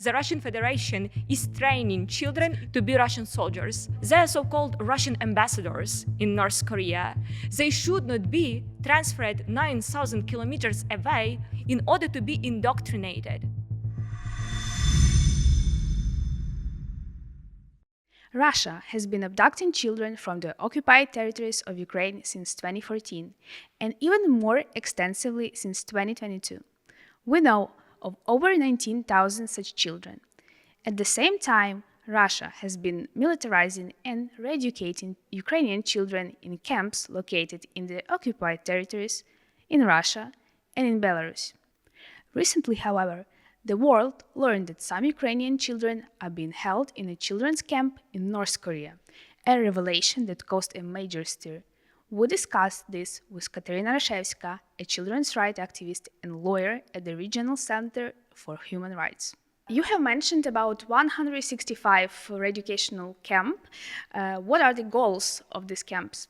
The Russian Federation is training children to be Russian soldiers. They are so-called Russian ambassadors in North Korea. They should not be transferred 9,000 kilometers away in order to be indoctrinated. Russia has been abducting children from the occupied territories of Ukraine since 2014, and even more extensively since 2022. We know of over 19,000 such children. At the same time, Russia has been militarizing and re-educating Ukrainian children in camps located in the occupied territories, in Russia and in Belarus. Recently, however, the world learned that some Ukrainian children are being held in a children's camp in North Korea, a revelation that caused a major stir. We discussed this with Kateryna Rashevska, a children's rights activist and lawyer at the Regional Center for Human Rights. You have mentioned about 165 educational camps. What are the goals of these camps?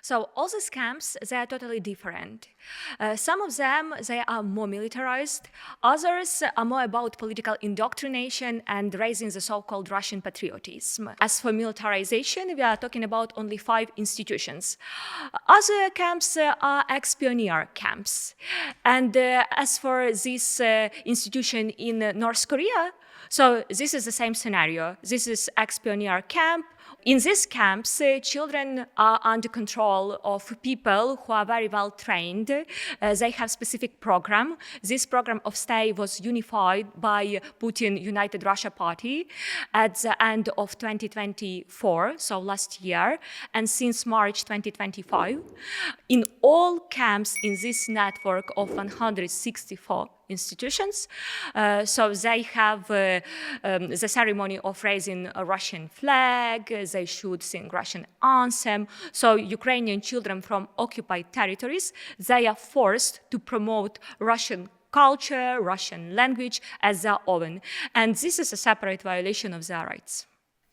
So all these camps, they are totally different. Some of them, they are more militarized. Others are more about political indoctrination and raising the so-called Russian patriotism. As for militarization, we are talking about only 5 institutions. Other camps are ex-pioneer camps. And as for this institution in North Korea, so this is the same scenario. This is ex-pioneer camp. In these camps, children are under control of people who are very well trained. They have specific program. This program of stay was unified by Putin United Russia Party at the end of 2024, so last year, and since March 2025. In all camps in this network of 164 institutions. So they have the ceremony of raising a Russian flag, they should sing Russian anthem. So Ukrainian children from occupied territories, they are forced to promote Russian culture, Russian language as their own. And this is a separate violation of their rights.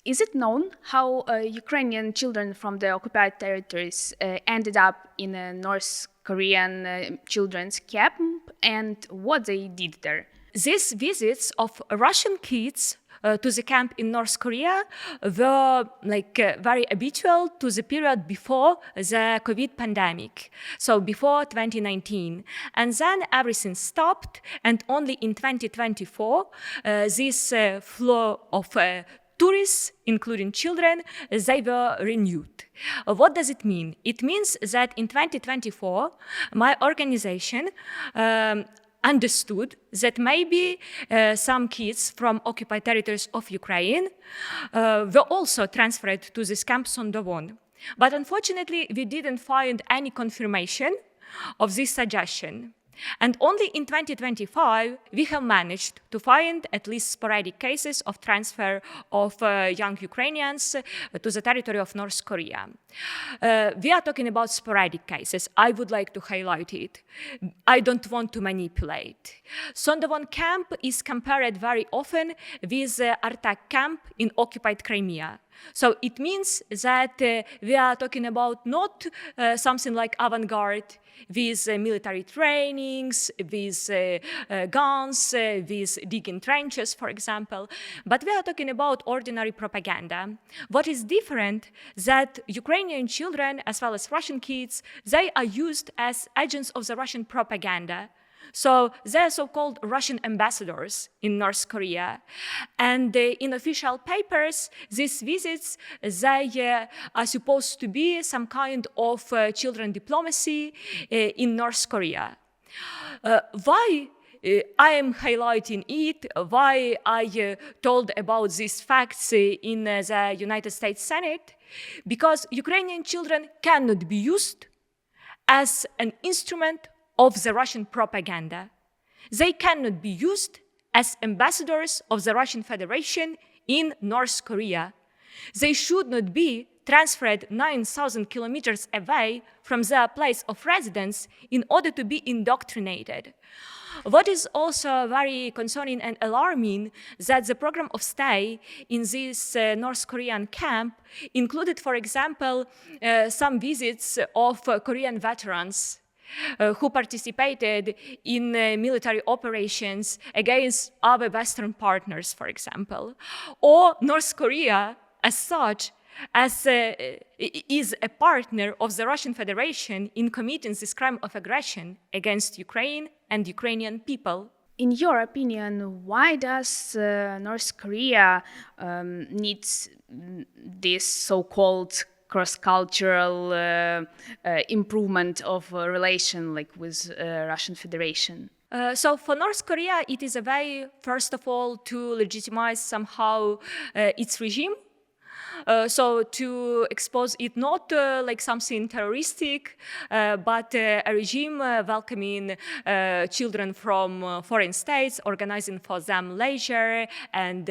Is it known how Ukrainian children from the occupied territories ended up in a North Korean children's camp and what they did there? These visits of Russian kids to the camp in North Korea were very habitual to the period before the COVID pandemic, so before 2019. And then everything stopped, and only in 2024, this flow of tourists, including children, they were renewed. What does it mean? It means that in 2024, my organization understood that maybe some kids from occupied territories of Ukraine were also transferred to these camps on Don. But unfortunately, we didn't find any confirmation of this suggestion. And only in 2025, we have managed to find at least sporadic cases of transfer of young Ukrainians to the territory of North Korea. We are talking about sporadic cases. I would like to highlight it. I don't want to manipulate. Sondovon camp is compared very often with Artak camp in occupied Crimea. So it means that we are talking about not something like avant-garde, with military trainings, with guns, with digging trenches, for example. But we are talking about ordinary propaganda. What is different that Ukrainian children, as well as Russian kids, they are used as agents of the Russian propaganda. So they are so-called Russian ambassadors in North Korea. And in official papers, these visits, they are supposed to be some kind of children diplomacy in North Korea. Why I am highlighting it, why I told about these facts in the United States Senate? Because Ukrainian children cannot be used as an instrument of the Russian propaganda. They cannot be used as ambassadors of the Russian Federation in North Korea. They should not be transferred 9,000 kilometers away from their place of residence in order to be indoctrinated. What is also very concerning and alarming that the program of stay in this North Korean camp included, for example, some visits of Korean veterans. who participated in military operations against other Western partners, for example, or North Korea as such, as is a partner of the Russian Federation in committing this crime of aggression against Ukraine and Ukrainian people. In your opinion, why does North Korea needs this so-called cross-cultural improvement of relation, like with Russian Federation? So for North Korea, it is a way, first of all, to legitimize somehow its regime. So to expose it not like something terroristic, but a regime welcoming children from foreign states, organizing for them leisure and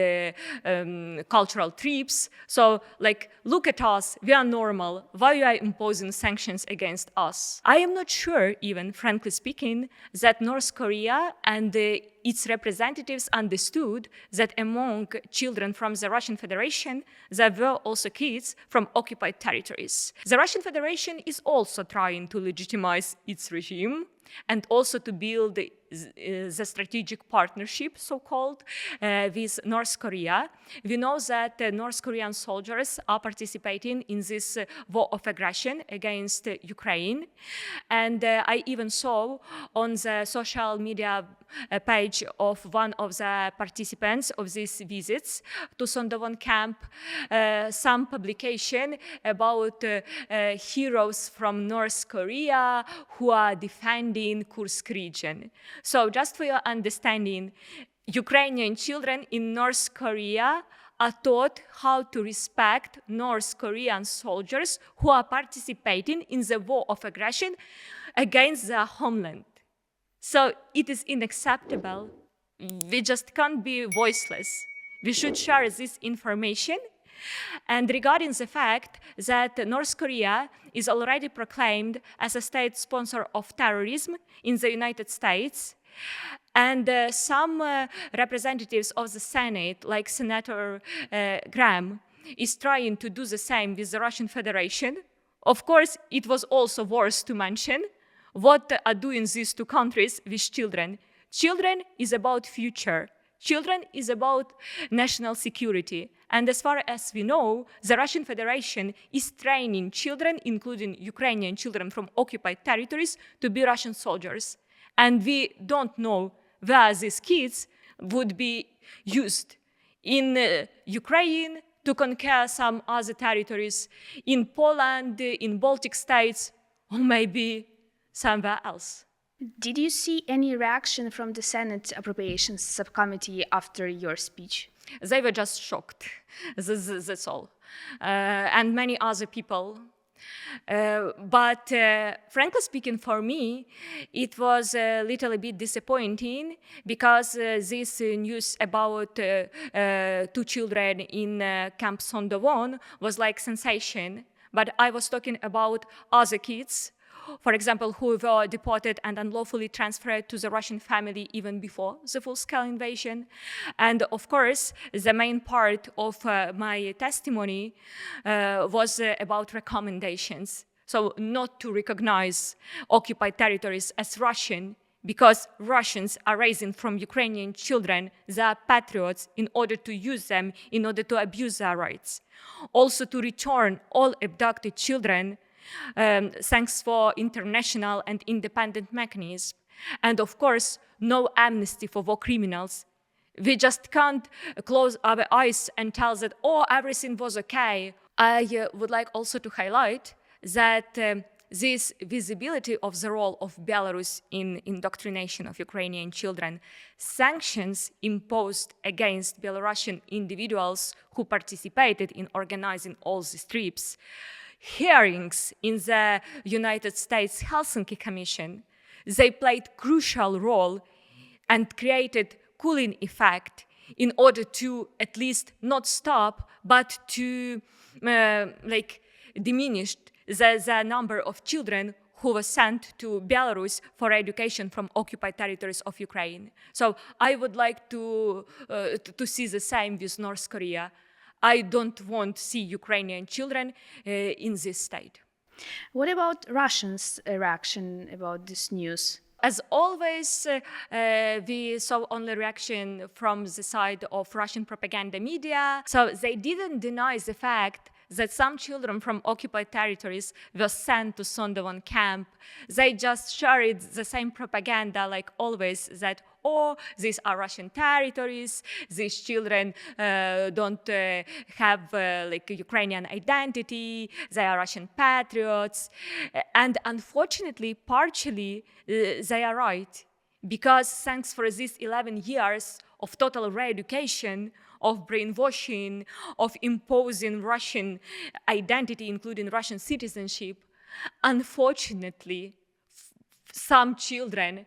cultural trips. So like, look at us, we are normal, why you are imposing sanctions against us? I am not sure even, frankly speaking, that North Korea and its representatives understood that among children from the Russian Federation, there were also kids from occupied territories. The Russian Federation is also trying to legitimize its regime and also to build the strategic partnership, so-called, with North Korea. We know that North Korean soldiers are participating in this war of aggression against Ukraine. And I even saw on the social media page of one of the participants of these visits to Sondovon camp some publication about heroes from North Korea who are defending Kursk region. So just for your understanding, Ukrainian children in North Korea are taught how to respect North Korean soldiers who are participating in the war of aggression against their homeland. So it is unacceptable. We just can't be voiceless. We should share this information. And regarding the fact that North Korea is already proclaimed as a state sponsor of terrorism in the United States, and some representatives of the Senate, like Senator Graham, is trying to do the same with the Russian Federation. Of course, it was also worth to mention what are doing these two countries with children. Children is about future. Children is about national security. And as far as we know, the Russian Federation is training children, including Ukrainian children from occupied territories, to be Russian soldiers. And we don't know where these kids would be used. In Ukraine, to conquer some other territories, in Poland, in Baltic states, or maybe somewhere else. Did you see any reaction from the Senate Appropriations Subcommittee after your speech? They were just shocked, that's all. And many other people. But frankly speaking, for me, it was a little bit disappointing because this news about two children in Camp Sondovon was like sensation. But I was talking about other kids, for example, who were deported and unlawfully transferred to the Russian family even before the full-scale invasion. And of course, the main part of my testimony was about recommendations. So not to recognize occupied territories as Russian, because Russians are raising from Ukrainian children their patriots in order to use them, in order to abuse their rights. Also to return all abducted children, thanks for international and independent mechanisms. And of course, no amnesty for war criminals. We just can't close our eyes and tell that, oh, everything was okay. I would like also to highlight that this visibility of the role of Belarus in indoctrination of Ukrainian children, sanctions imposed against Belarusian individuals who participated in organizing all these trips, hearings in the United States Helsinki Commission, they played crucial role and created cooling effect in order to at least not stop, but to diminish the number of children who were sent to Belarus for education from occupied territories of Ukraine. So I would like to see the same with North Korea. I don't want to see Ukrainian children in this state. What about Russians' reaction about this news? As always, we saw only reaction from the side of Russian propaganda media. So they didn't deny the fact that some children from occupied territories were sent to Sondovon camp. They just shared the same propaganda like always, that, oh, these are Russian territories, these children don't have like a Ukrainian identity, they are Russian patriots. And unfortunately, partially, they are right. Because thanks for these 11 years of total re-education, of brainwashing, of imposing Russian identity, including Russian citizenship, unfortunately, some children,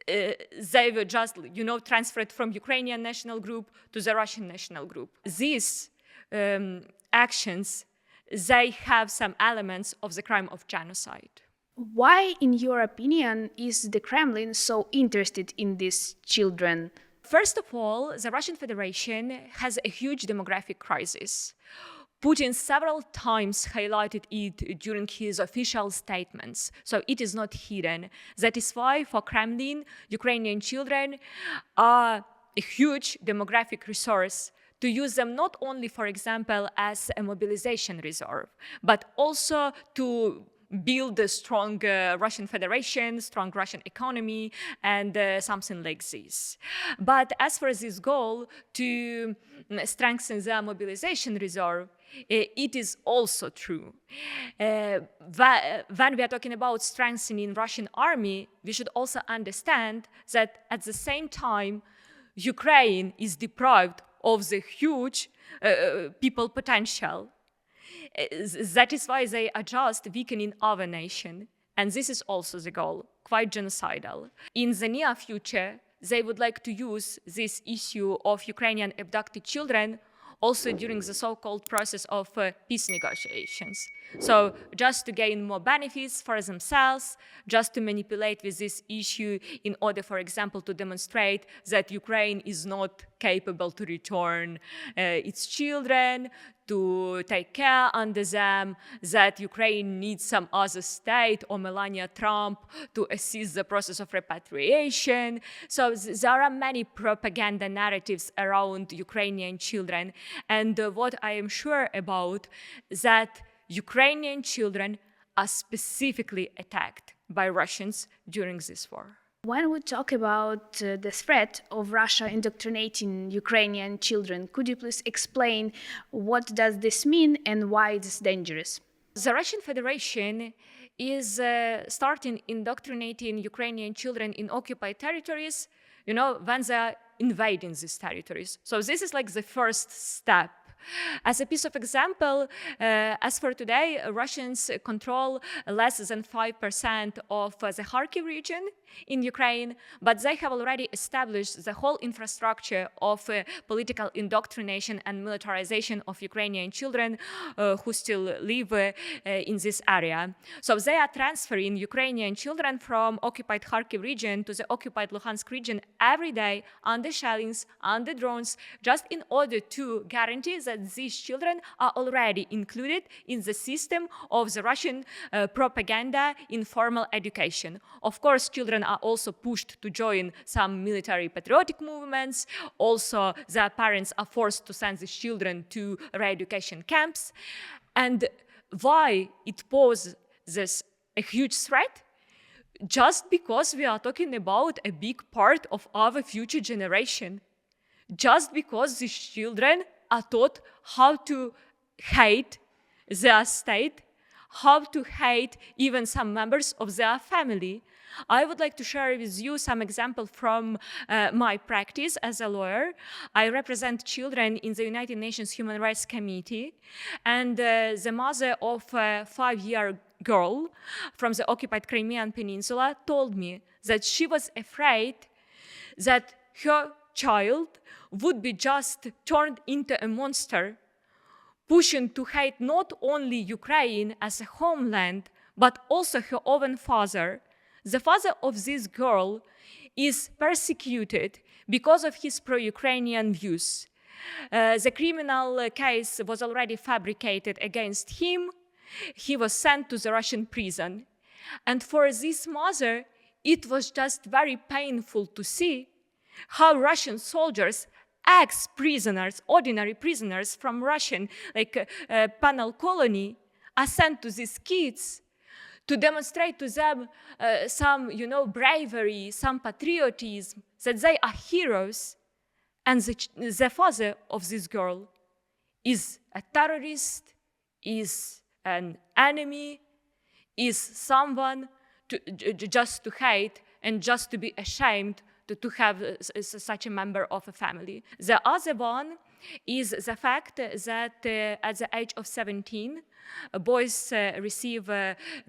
they were just, transferred from Ukrainian national group to the Russian national group. These actions, they have some elements of the crime of genocide. Why, in your opinion, is the Kremlin so interested in these children? First of all, the Russian Federation has a huge demographic crisis. Putin several times highlighted it during his official statements, so it is not hidden. That is why, for Kremlin, Ukrainian children are a huge demographic resource, to use them not only, for example, as a mobilization reserve, but also to build a strong Russian Federation, strong Russian economy, and something like this. But as for this goal to strengthen the mobilization reserve, it is also true. When we are talking about strengthening Russian army, we should also understand that at the same time, Ukraine is deprived of the huge people potential. That is why they are just weakening our nation. And this is also the goal, quite genocidal. In the near future, they would like to use this issue of Ukrainian abducted children also during the so-called process of peace negotiations. So just to gain more benefits for themselves, just to manipulate with this issue in order, for example, to demonstrate that Ukraine is not capable to return its children, to take care under them, that Ukraine needs some other state or Melania Trump to assist the process of repatriation. So there are many propaganda narratives around Ukrainian children. And what I am sure about, that Ukrainian children are specifically attacked by Russians during this war. When we talk about the threat of Russia indoctrinating Ukrainian children, could you please explain what does this mean and why it's dangerous? The Russian Federation is starting indoctrinating Ukrainian children in occupied territories, when they are invading these territories. So this is like the first step. As a piece of example, as for today, Russians control less than 5% of the Kharkiv region in Ukraine, but they have already established the whole infrastructure of political indoctrination and militarization of Ukrainian children who still live in this area. So they are transferring Ukrainian children from occupied Kharkiv region to the occupied Luhansk region every day under shellings, under drones, just in order to guarantee that these children are already included in the system of the Russian propaganda in formal education. Of course, children are also pushed to join some military patriotic movements. Also, their parents are forced to send these children to re-education camps. And why it poses a huge threat? Just because we are talking about a big part of our future generation. Just because these children are taught how to hate their state, how to hate even some members of their family. I would like to share with you some examples from my practice as a lawyer. I represent children in the United Nations Human Rights Committee, and the mother of a 5-year girl from the occupied Crimean Peninsula told me that she was afraid that her child would be just turned into a monster, pushing to hate not only Ukraine as a homeland, but also her own father. The father of this girl is persecuted because of his pro-Ukrainian views. The criminal case was already fabricated against him, he was sent to the Russian prison. And for this mother, it was just very painful to see how Russian soldiers, ex-prisoners, ordinary prisoners from Russian penal colony, are sent to these kids to demonstrate to them some, bravery, some patriotism, that they are heroes. And the father of this girl is a terrorist, is an enemy, is someone just to hate and just to be ashamed to have such a member of a family. The other one is the fact that at the age of 17, boys receive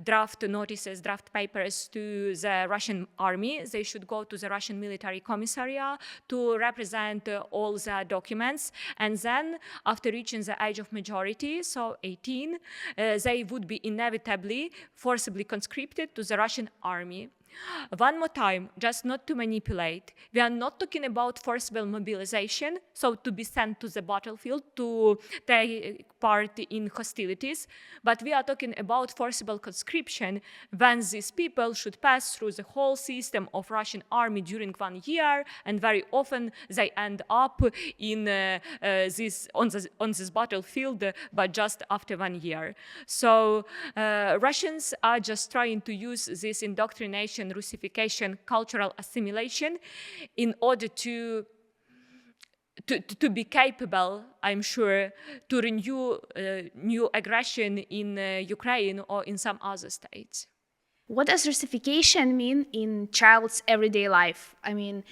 draft notices, draft papers to the Russian army. They should go to the Russian military commissariat to represent all the documents. And then, after reaching the age of majority, so 18, they would be inevitably forcibly conscripted to the Russian army. One more time, just not to manipulate, we are not talking about forcible mobilization, so to be sent to the battlefield to take part in hostilities, but we are talking about forcible conscription when these people should pass through the whole system of Russian army during 1 year, and very often they end up in on this battlefield, but just after 1 year. So Russians are just trying to use this indoctrination, Russification, cultural assimilation in order to be capable, I'm sure, to renew new aggression in Ukraine or in some other states. What does Russification mean in child's everyday life? I mean,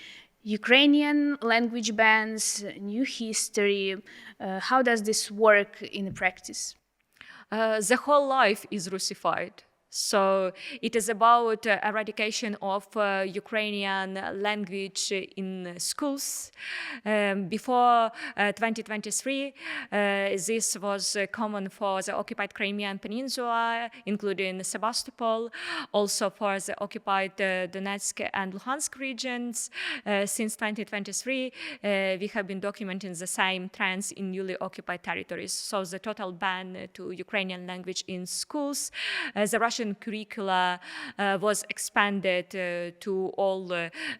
Ukrainian language bans, new history. How does this work in practice? The whole life is Russified. So it is about eradication of Ukrainian language in schools. Before 2023, this was common for the occupied Crimean Peninsula, including Sebastopol, also for the occupied Donetsk and Luhansk regions. Since 2023, we have been documenting the same trends in newly occupied territories. So the total ban to Ukrainian language in schools, the Russian curricula was expanded to all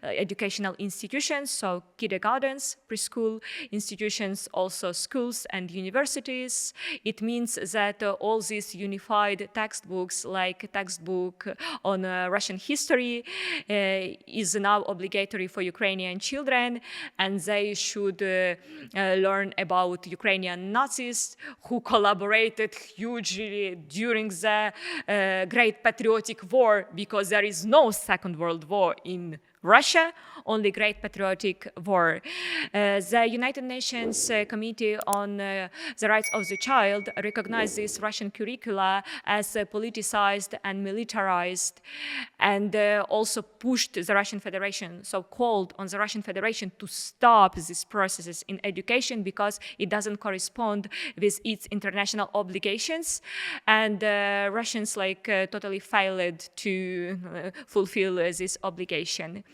educational institutions, so kindergartens, preschool institutions, also schools and universities. It means that all these unified textbooks, like textbook on Russian history, is now obligatory for Ukrainian children, and they should learn about Ukrainian Nazis who collaborated hugely during the Great Patriotic War, because there is no Second World War in Russia, only Great Patriotic War. The United Nations Committee on the Rights of the Child recognized this Russian curricula as politicized and militarized, and also pushed the Russian Federation, so called on the Russian Federation to stop these processes in education because it doesn't correspond with its international obligations, and Russians totally failed to fulfill this obligation.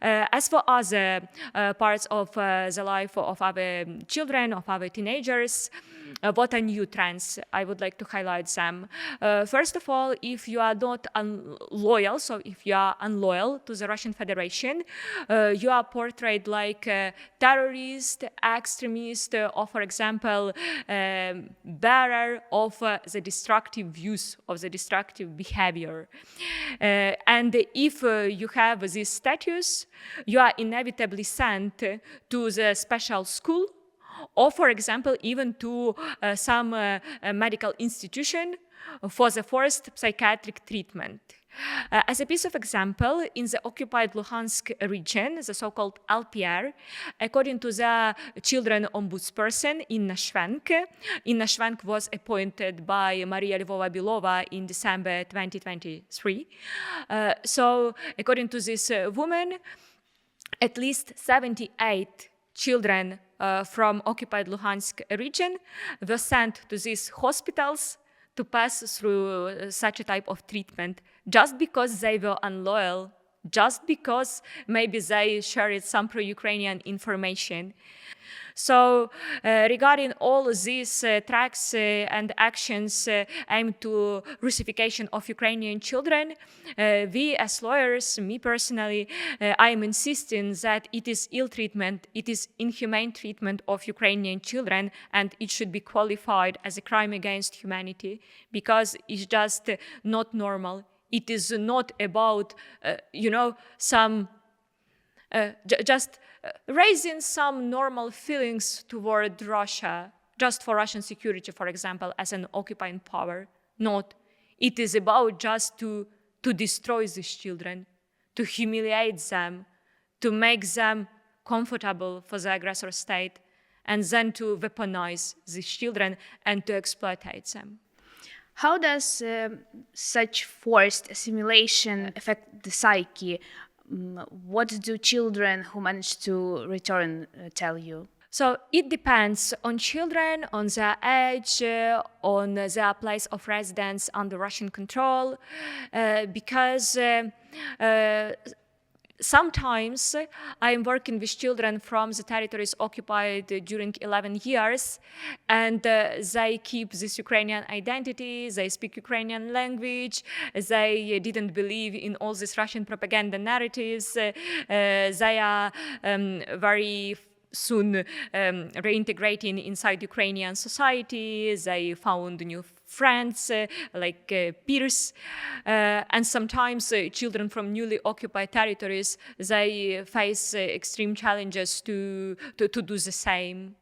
As for other parts of the life of our children, of our teenagers, what are new trends? I would like to highlight them. First of all, if you are not loyal, so if you are unloyal to the Russian Federation, you are portrayed like a terrorist, extremist, or, for example, bearer of the destructive views, of the destructive behavior. And if you have this status, you are inevitably sent to the special school, or, for example, even to some medical institution for the first psychiatric treatment. As a piece of example, in the occupied Luhansk region, the so-called LPR, according to the children ombudsperson, Inna Shvenk was appointed by Maria Lvova-Belova in December 2023. So, according to this woman, at least 78 children from occupied Luhansk region were sent to these hospitals to pass through such a type of treatment just because they were unloyal just because maybe they shared some pro-Ukrainian information. So regarding all these tracks and actions aimed to Russification of Ukrainian children, we as lawyers, me personally, I am insisting that it is ill treatment, it is inhumane treatment of Ukrainian children, and it should be qualified as a crime against humanity, because it's just not normal. It is not about, some just raising some normal feelings toward Russia, just for Russian security, for example, as an occupying power. Not. It is about just to destroy these children, to humiliate them, to make them comfortable for the aggressor state, and then to weaponize these children and to exploitate them. How does such forced assimilation affect the psyche? What do children who manage to return tell you? So it depends on children, on their age, on their place of residence under Russian control, because sometimes I am working with children from the territories occupied during 11 years, and they keep this Ukrainian identity, they speak Ukrainian language, they didn't believe in all these Russian propaganda narratives, they are very soon reintegrating inside Ukrainian society, they found new friends, like peers, and sometimes children from newly occupied territories, they face extreme challenges to do the same.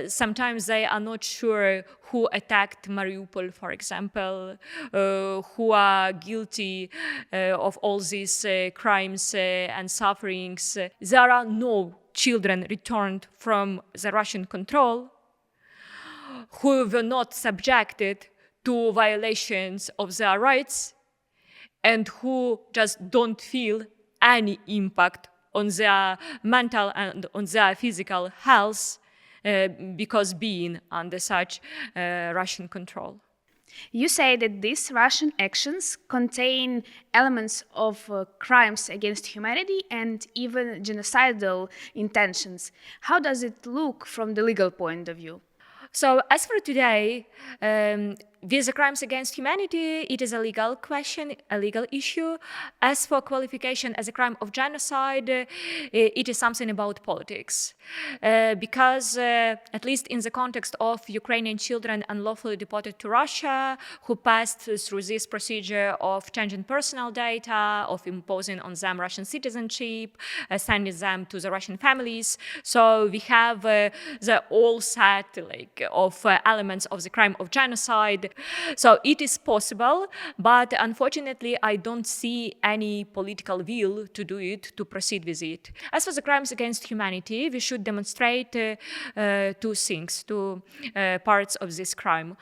Sometimes they are not sure who attacked Mariupol, for example, who are guilty of all these crimes and sufferings. There are no children returned from the Russian control who were not subjected to violations of their rights and who just don't feel any impact on their mental and on their physical health because being under such Russian control. You say that these Russian actions contain elements of crimes against humanity and even genocidal intentions. How does it look from the legal point of view? So as for today, with the crimes against humanity, it is a legal question, a legal issue. As for qualification as a crime of genocide, it is something about politics. Because, at least in the context of Ukrainian children unlawfully deported to Russia, who passed through this procedure of changing personal data, of imposing on them Russian citizenship, sending them to the Russian families. So we have the all set of elements of the crime of genocide. So it is possible, but unfortunately, I don't see any political will to do it, to proceed with it. As for the crimes against humanity, we should demonstrate two things, two parts of this crime.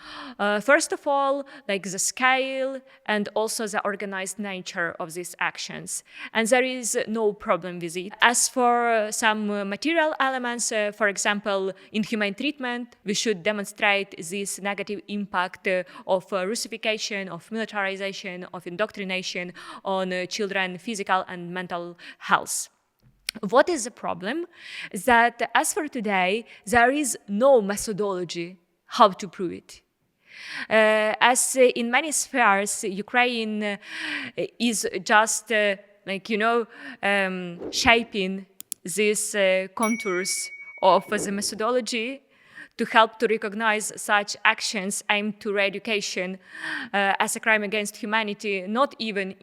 First of all, like the scale and also the organized nature of these actions. And there is no problem with it. As for some material elements, for example, inhumane treatment, we should demonstrate this negative impact of Russification, of militarization, of indoctrination on children's physical and mental health. What is the problem? That as for today, there is no methodology how to prove it. As in many spheres, Ukraine is just shaping these contours of the methodology to help to recognize such actions aimed to re-education as a crime against humanity, not even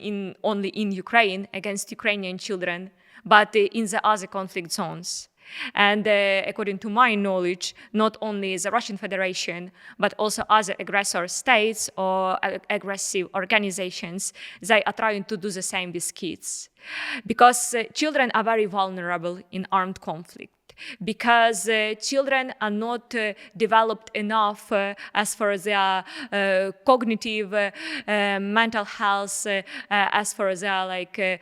only in Ukraine against Ukrainian children, but in the other conflict zones. And according to my knowledge, not only the Russian Federation, but also other aggressor states or aggressive organizations, they are trying to do the same with kids. Because children are very vulnerable in armed conflict. because children are not developed enough as for their cognitive, mental health, as for their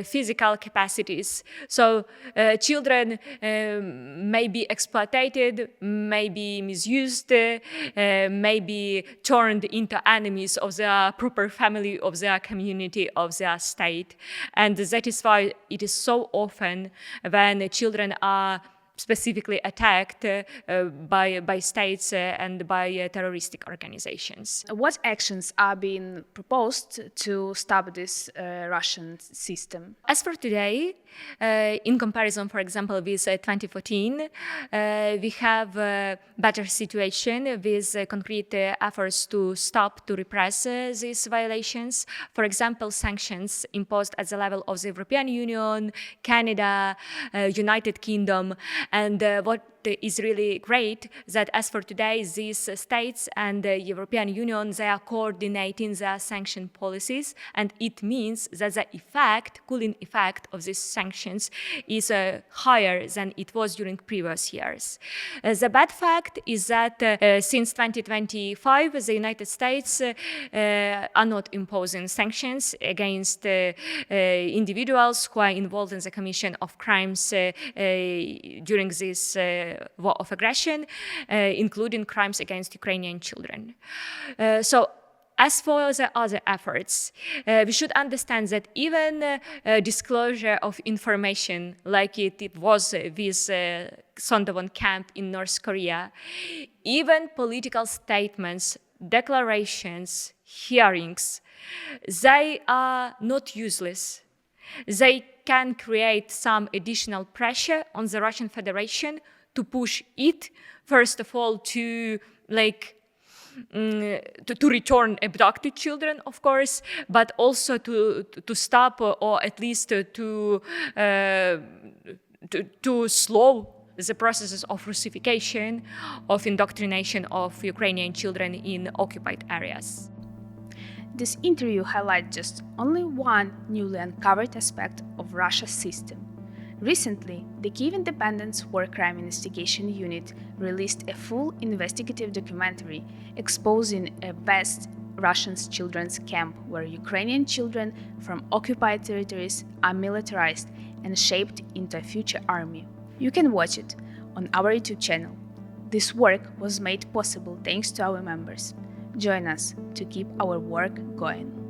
physical capacities. So children may be exploited, may be misused, may be turned into enemies of their proper family, of their community, of their state. And that is why it is so often when children are specifically attacked by states and by terroristic organizations. What actions are being proposed to stop this Russian system? As for today, in comparison, for example, with 2014, we have a better situation with concrete efforts to stop, to repress these violations. For example, sanctions imposed at the level of the European Union, Canada, United Kingdom. And what is really great that as for today, these states and the European Union, they are coordinating their sanction policies, and it means that the cooling effect of these sanctions is higher than it was during previous years. The bad fact is that since 2025, the United States are not imposing sanctions against individuals who are involved in the commission of crimes during this war of aggression, including crimes against Ukrainian children. So as for the other efforts, we should understand that even disclosure of information like it was with Sondovon camp in North Korea, even political statements, declarations, hearings, they are not useless. They can create some additional pressure on the Russian Federation to push it, first of all, to return abducted children, of course, but also to stop or at least to slow the processes of Russification, of indoctrination of Ukrainian children in occupied areas. This interview highlights just only one newly uncovered aspect of Russia's system. Recently, the Kyiv Independence War Crime Investigation Unit released a full investigative documentary exposing a vast Russian children's camp where Ukrainian children from occupied territories are militarized and shaped into a future army. You can watch it on our YouTube channel. This work was made possible thanks to our members. Join us to keep our work going.